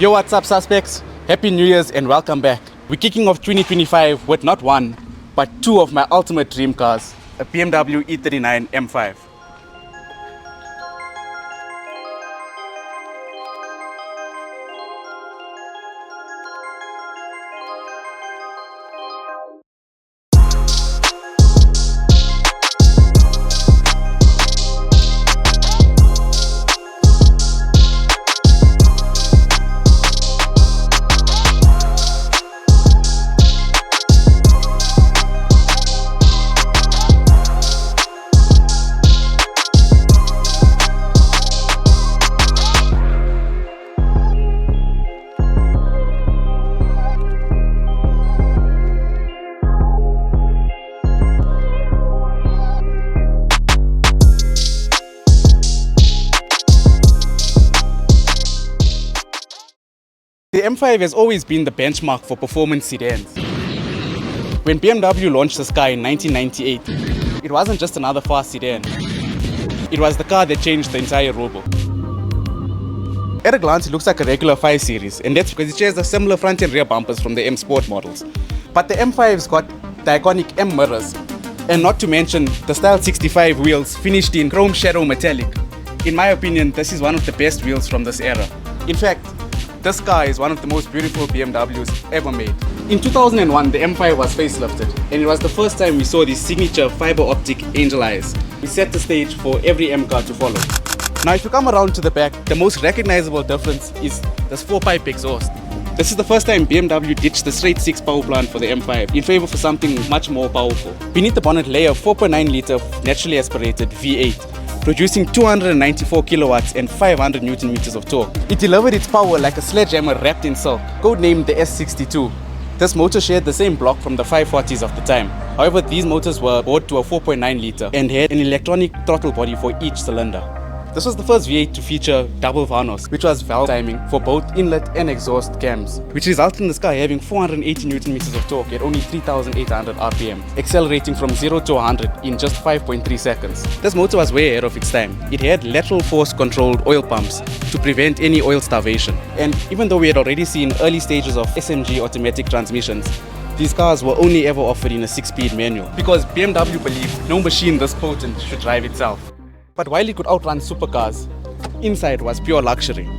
Yo, what's up, suspects? Happy New Year's and welcome back. We're kicking off 2025 with not one, but two of my ultimate dream cars, a BMW E39 M5. The M5 has always been the benchmark for performance sedans. When BMW launched this car in 1998, it wasn't just another fast sedan. It was the car that changed the entire robo. At a glance, it looks like a regular 5 Series, and that's because it shares the similar front and rear bumpers from the M Sport models. But the M5's got the iconic M mirrors, and not to mention the Style 65 wheels finished in chrome shadow metallic. In my opinion, this is one of the best wheels from this era. In fact, this car is one of the most beautiful BMWs ever made. In 2001, the M5 was facelifted, and it was the first time we saw these signature fiber optic angel eyes. We set the stage for every M car to follow. Now, if you come around to the back, the most recognizable difference is this 4-pipe exhaust. This is the first time BMW ditched the straight 6 power plant for the M5 in favor for something much more powerful. Beneath the bonnet lay a 4.9 litre naturally aspirated V8. Producing 294 kilowatts and 500 newton meters of torque. It delivered its power like a sledgehammer wrapped in silk, codenamed the S62. This motor shared the same block from the 540s of the time. However, these motors were brought to a 4.9 litre and had an electronic throttle body for each cylinder. This was the first V8 to feature double Vanos, which was valve timing for both inlet and exhaust cams, which resulted in this car having 480 newton meters of torque at only 3,800 RPM, accelerating from 0 to 100 in just 5.3 seconds. This motor was way ahead of its time. It had lateral force controlled oil pumps to prevent any oil starvation. And even though we had already seen early stages of SMG automatic transmissions, these cars were only ever offered in a 6-speed manual, because BMW believed no machine this potent should drive itself. But while it could outrun supercars, inside was pure luxury.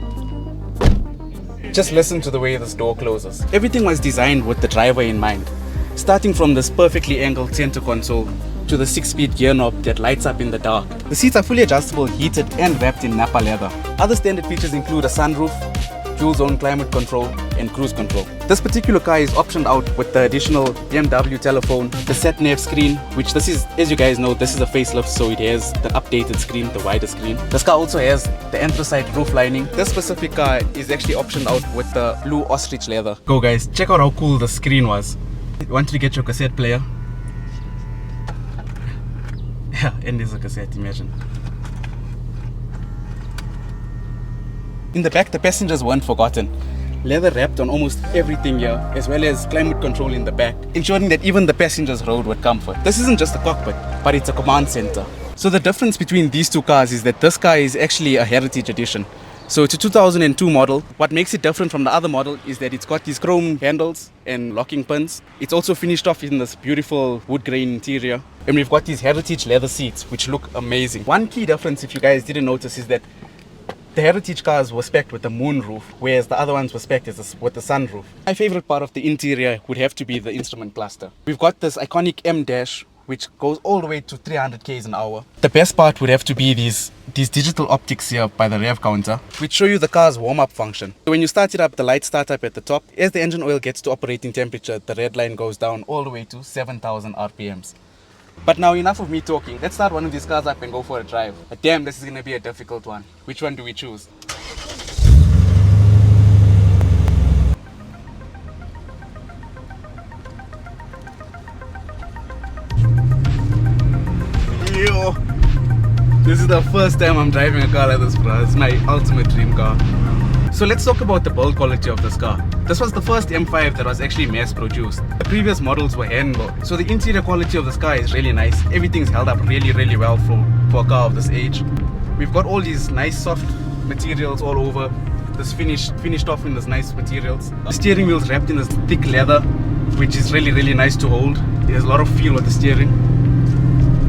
Just listen to the way this door closes. Everything was designed with the driver in mind. Starting from this perfectly angled center console to the 6-speed gear knob that lights up in the dark. The seats are fully adjustable, heated and wrapped in Napa leather. Other standard features include a sunroof, dual zone climate control and cruise control. This particular car is optioned out with the additional BMW telephone, the sat-nav screen, which this is, as you guys know, this is a facelift, so it has the updated screen, the wider screen. This car also has the anthracite roof lining. This specific car is actually optioned out with the blue ostrich leather. Go guys, check out how cool the screen was. You want to get your cassette player? Yeah, and there's a cassette, imagine. In the back, the passengers weren't forgotten. Leather wrapped on almost everything here, as well as climate control in the back, ensuring that even the passengers rode with comfort. This isn't just a cockpit, but it's a command center. So the difference between these two cars is that this car is actually a heritage edition. So it's a 2002 model. What makes it different from the other model is that it's got these chrome handles and locking pins. It's also finished off in this beautiful wood grain interior. And we've got these heritage leather seats, which look amazing. One key difference, if you guys didn't notice, is that the heritage cars were spec'd with a moonroof, whereas the other ones were spec'd with the sunroof. My favorite part of the interior would have to be the instrument cluster. We've got this iconic M dash, which goes all the way to 300 km an hour. The best part would have to be these digital optics here by the rev counter, which show you the car's warm-up function. So when you start it up, the lights start up at the top. As the engine oil gets to operating temperature, the red line goes down all the way to 7,000 RPMs. But now enough of me talking. Let's start one of these cars up and go for a drive. But damn, this is going to be a difficult one. Which one do we choose? Yo, this is the first time I'm driving a car like this, bro. It's my ultimate dream car. So let's talk about the build quality of this car. This was the first M5 that was actually mass produced. The previous models were hand-built. So the interior quality of this car is really nice. Everything's held up really well for a car of this age. We've got all these nice soft materials all over. this finished off in this nice materials. The steering wheel's wrapped in this thick leather, which is really nice to hold. There's a lot of feel with the steering.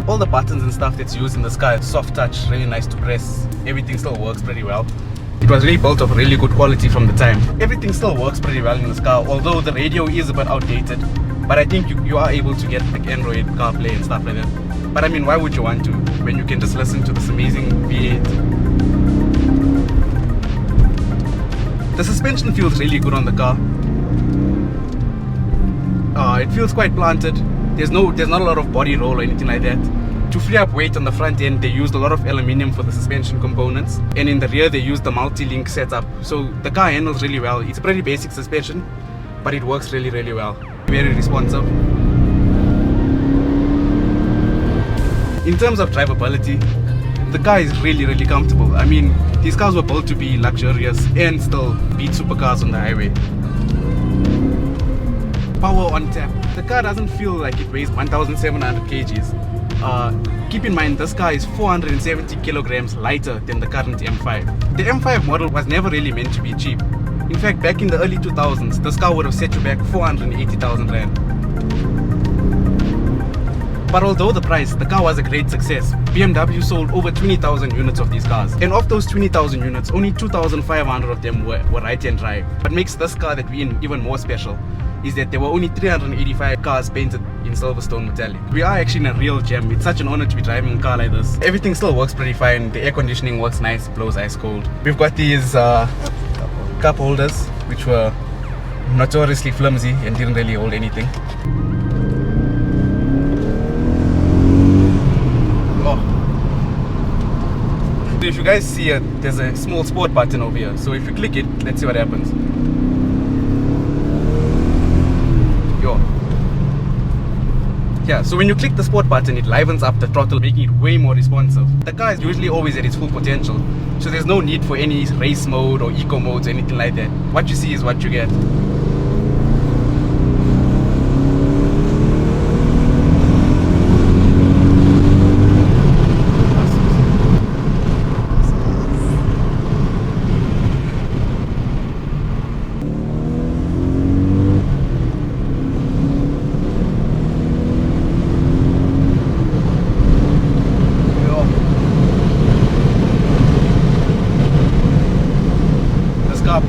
All the buttons and stuff that's used in this car, soft touch, really nice to press. Everything still works pretty well. It was really built of really good quality from the time. Everything still works pretty well in this car, although the radio is a bit outdated. But I think you are able to get like Android CarPlay and stuff like that. But I mean, why would you want to when you can just listen to this amazing V8? The suspension feels really good on the car. It feels quite planted. There's not a lot of body roll or anything like that. To free up weight on the front end, they used a lot of aluminium for the suspension components, and in the rear they used the multi-link setup. So the car handles really well. It's a pretty basic suspension, but it works really well. Very responsive. In terms of drivability, the car is really comfortable. I mean, these cars were built to be luxurious and still beat supercars on the highway. Power on tap. The car doesn't feel like it weighs 1,700 kgs. Keep in mind, this car is 470 kilograms lighter than the current M5. The M5 model was never really meant to be cheap. In fact, back in the early 2000s, this car would have set you back 480,000 rand. But although the car was a great success, BMW sold over 20,000 units of these cars. And of those 20,000 units, only 2,500 of them were right-hand drive. What makes this car that we're in even more special is that there were only 385 cars painted in Silverstone metallic. We are actually in a real gem. It's such an honor to be driving a car like this. Everything still works pretty fine. The air conditioning works nice, blows ice cold. We've got these cup holders, which were notoriously flimsy and didn't really hold anything. So if you guys see it, there's a small sport button over here. So if you click it, let's see what happens. Yeah, so when you click the sport button, it livens up the throttle, making it way more responsive. The car is usually always at its full potential, so there's no need for any race mode or eco modes or anything like that. What you see is what you get.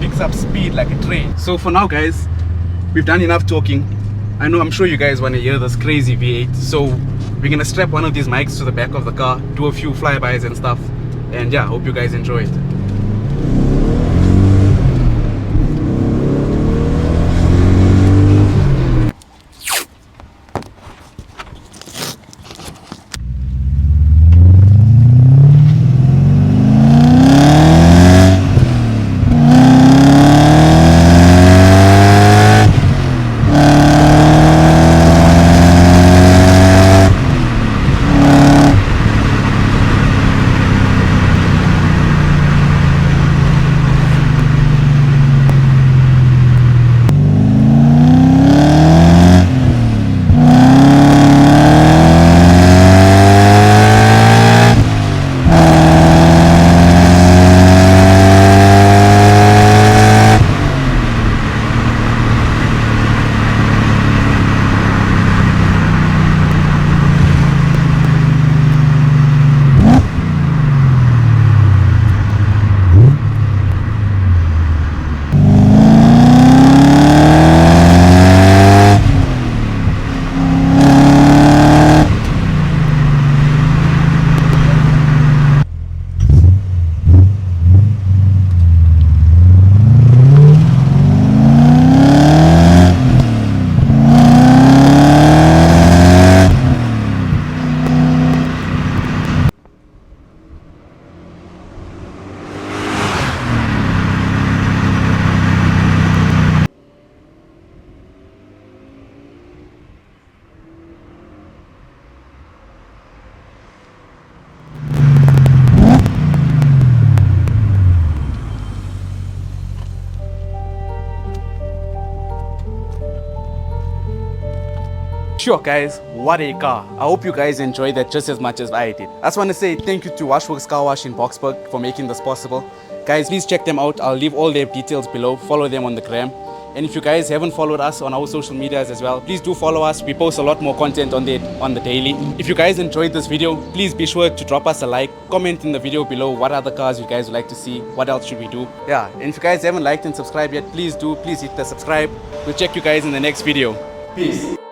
Picks up speed like a train. So for now, guys, we've done enough talking. I'm sure you guys want to hear this crazy V8, so we're gonna strap one of these mics to the back of the car, do a few flybys and stuff, and yeah, hope you guys enjoy it. Sure guys, what a car. I hope you guys enjoyed that just as much as I did. I just want to say thank you to Washworks Car Wash in Boksburg for making this possible. Guys, please check them out. I'll leave all their details below. Follow them on the gram. And if you guys haven't followed us on our social medias as well, please do follow us. We post a lot more content on the daily. If you guys enjoyed this video, please be sure to drop us a like. Comment in the video below what other cars you guys would like to see. What else should we do? Yeah, and if you guys haven't liked and subscribed yet, please do. Please hit the subscribe. We'll check you guys in the next video. Peace.